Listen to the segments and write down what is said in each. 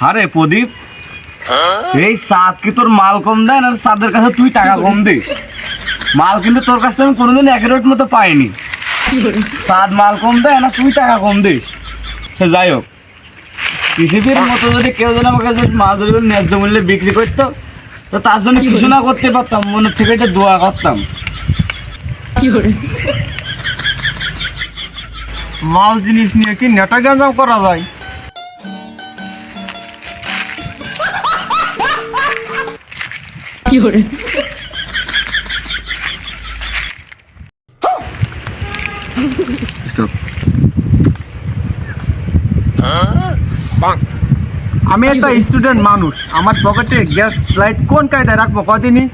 আরে প্রদীপ, এই সাদ কি তোর মাল কম দেয় না সাদের কাছে তুই টাকা কম দিস? মাল কিন্তু তোর কাছ থেকে আমি কোনোদিন একের মতো পাইনি। সাদ মাল কম দেয় না তুই টাকা কম দিস? সে যাই হোক, পৃথিবীর মতো যদি কেউ যেন আমাকে মাছ ধরে ন্যায্য মূল্যে বিক্রি করতো, তো তার জন্য কিছু না করতে পারতাম, মনের থেকে এটা দোয়া করতাম। মাল জিনিস নিয়ে কি নেটা গেঞ্জাম করা যায়? আমি একটা স্টুডেন্ট মানুষ, আমার পকেটে গ্যাস লাইট কোন কায়দায় রাখবো কদিনই?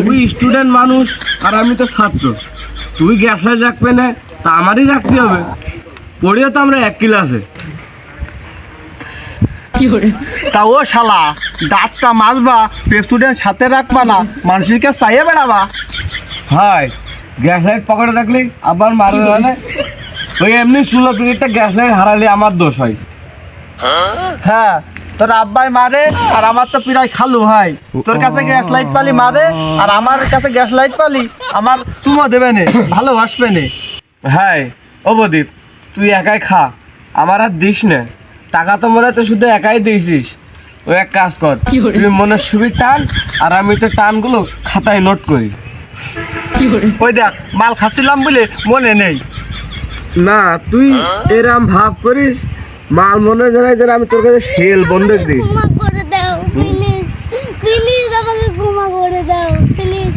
তুই স্টুডেন্ট মানুষ আর আমি তো ছাত্র, তুই গ্যাস লাইট রাখবে না তা আমারই রাখতে হবে। পড়িও তো আমরা এক ক্লাসে। তা ও শালা, দাঁতটা মাজবা, স্টুডেন্ট সাথে রাখবা না, মানুষকে চাইয়ে বেড়াবা। হাই, গ্যাস লাইট পকেটে রাখলি আবার মারবে না? ওই এমনি 16 প্লেটটা গ্যাস লাইট হারালে আমার দোষ হয়। হ্যাঁ, তোর আব্বাই মারে আর আমার তো প্রায় খালু হয়। তোর কাছে গ্যাস লাইট পালি মারে আর আমার কাছে গ্যাস লাইট পালি আমার চুমো দেবে নে, ভালোবাসবে নে। হ্যাঁ ও প্রদীপ, তুই একাই খা, আমার আর দিস না। টাকা তো মনে হয় তো শুধু একাই দিয়েছিস। ওই এক কাজ কর, তুই মনের সুবিধ টান আর আমি তো টানগুলো খাতায় নোট করি। ওই দেখ, মাল খাচ্ছিলাম বলে মনে নেই। না, তুই এরম ভাব করিস, মাল মনে জানাই যেন আমি তোর কাছে সেল বন্ধক দিই। ক্ষমা করে দাও প্লিজ, প্লিজ আমাকে ক্ষমা করে দাও প্লিজ।